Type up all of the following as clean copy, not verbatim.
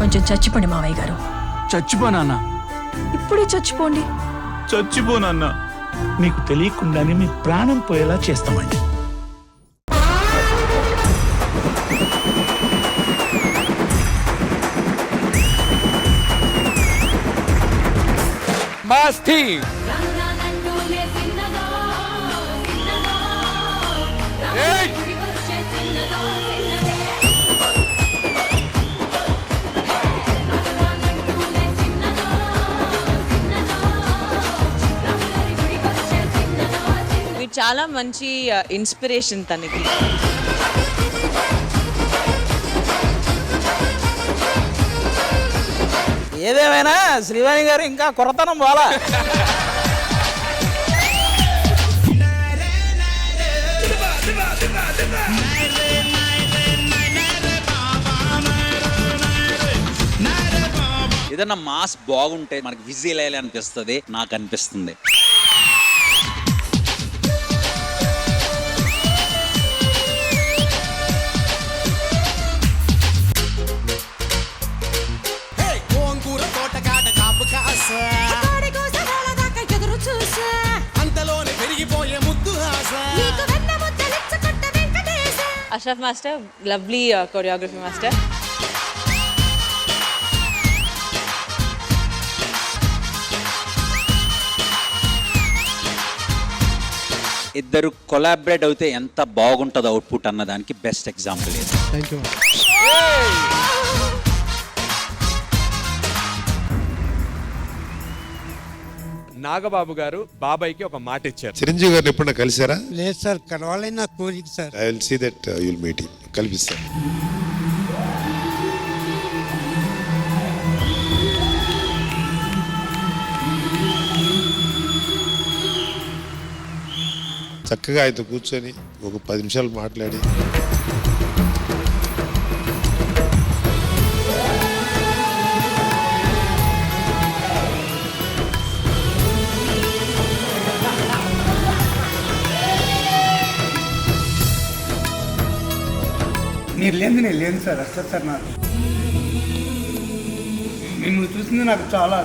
కొంచెం చచ్చిపోండి మావయ్య గారు. చచ్చిపోనా? ఇప్పుడే చచ్చిపోండి. చచ్చిపోనన్నా. మీకు తెలియకుండానే మీ ప్రాణం పోయేలా చేస్తామండి. మస్తి చాలా మంచి ఇన్స్పిరేషన్ తనకి. ఏదేమైనా శ్రీవాణి గారు ఇంకా కొరతనం పోలా. ఏదన్నా మాస్ బాగుంటే మనకి విజిల్ అయ్యాలి అనిపిస్తుంది, నాకు అనిపిస్తుంది. Ashraf master, lovely choreography master. ఇద్దరు కొలాబరేట్ అయితే ఎంత బాగుంటుందో అవుట్పుట్ అన్నదానికి బెస్ట్ ఎగ్జాంపుల్ ఇది. Thank you. నాగబాబు గారు బాబాయ్కి ఒక మాట ఇచ్చారు. చిరంజీవి గారిని ఎప్పుడన్నా కలిసారా? లేదు సార్, కలవాలని నా కోరిక sir. I will see that you will meet him. కల్పిస్తాను. చక్కగా ఆయనతో కూర్చొని ఒక 10 నిమిషాలు మాట్లాడి మీరు లేని నేను లేను సార్. అసలు సార్ నాకు మిమ్మల్ని చూసింది నాకు చాలా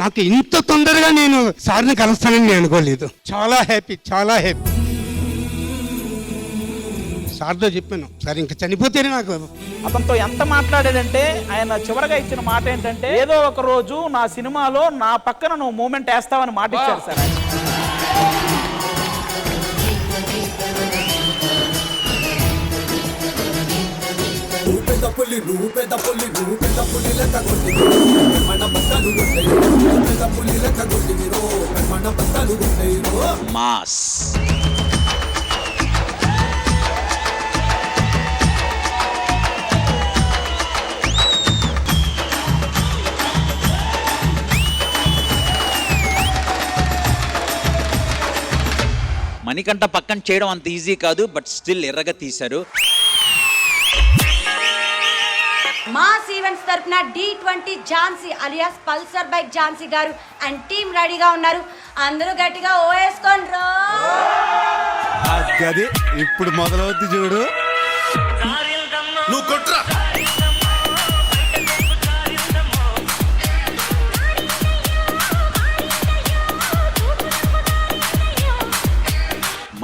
నాకు ఇంత తొందరగా నేను సార్ని కలుస్తానని నేను అనుకోలేదు. చాలా హ్యాపీ, చాలా హ్యాపీ. సార్తో చెప్పాను సార్ ఇంకా చనిపోతేనే నాకు. అతనితో ఎంత మాట్లాడాడంటే ఆయన చివరగా ఇచ్చిన మాట ఏంటంటే, ఏదో ఒక రోజు నా సినిమాలో నా పక్కన నువ్వు మూమెంట్ వేస్తావని మాట ఇచ్చారు సార్. మాస్ మణికంఠ పక్కన చేయడం అంత ఈజీ కాదు, బట్ స్టిల్ ఎర్రగా తీశారు. మాస్ ఈవెంట్స్ తరపున D20 Jhansi alias Pulsar bike Jhansi గారు అండ్ టీమ్ రెడీగా ఉన్నారు. అందరూ గట్టిగా ఓవేసుకోండ్రో. అది ఇప్పుడు మొదలవుద్ది చూడు. నువ్వు కొట్రా.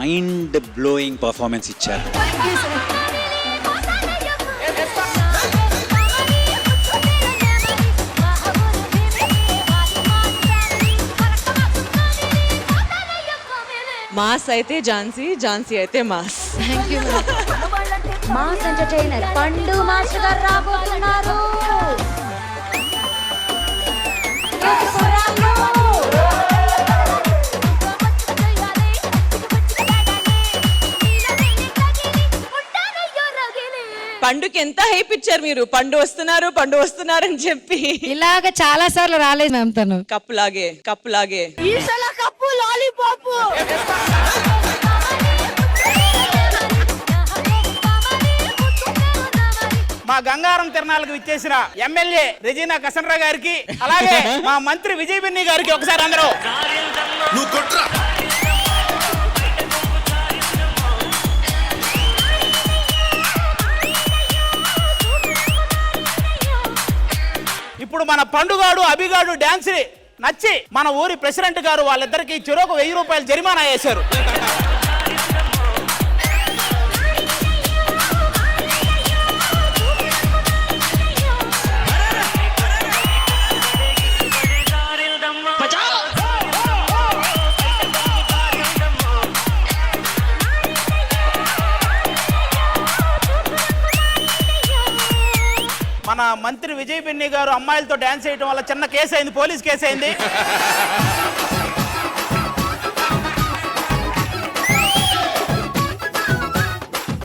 మైండ్ బ్లోయింగ్ పర్ఫార్మెన్స్ ఇచ్చారు. మాస్ అయితే ఝాన్సీ, ఝాన్సీ అయితే mass. Thank you. Mass entertainer పండు మాస్టర్ గారు రాబోతున్నారు. పండుకి ఎంత హైప్ ఇచ్చారు మీరు. పండు వస్తున్నారు, పండు వస్తున్నారు అని చెప్పి. ఇలాగ చాలా సార్లు రాలేదు మ్యామ్ తను. కప్పు లాగే కప్పు లాలీపాప్. మా గంగారం తిరణాలకు విచ్చేసిన ఎమ్మెల్యే రెజీనా కసన్రా గారికి, అలాగే మా మంత్రి విజయ్ బిన్ని గారికి ఒకసారి అందరూ. ఇప్పుడు మన పండుగాడు అభిగాడు డాన్స్ నచ్చి మన ఊరి ప్రెసిడెంట్ గారు వాళ్ళిద్దరికి చెరొక 1000 రూపాయలు జరిమానా వేశారు. మన మంత్రి విజయ్ బిన్ని గారు అమ్మాయిలతో డాన్స్ చేయడం వల్ల చిన్న కేసు అయింది, పోలీస్ కేసు అయింది.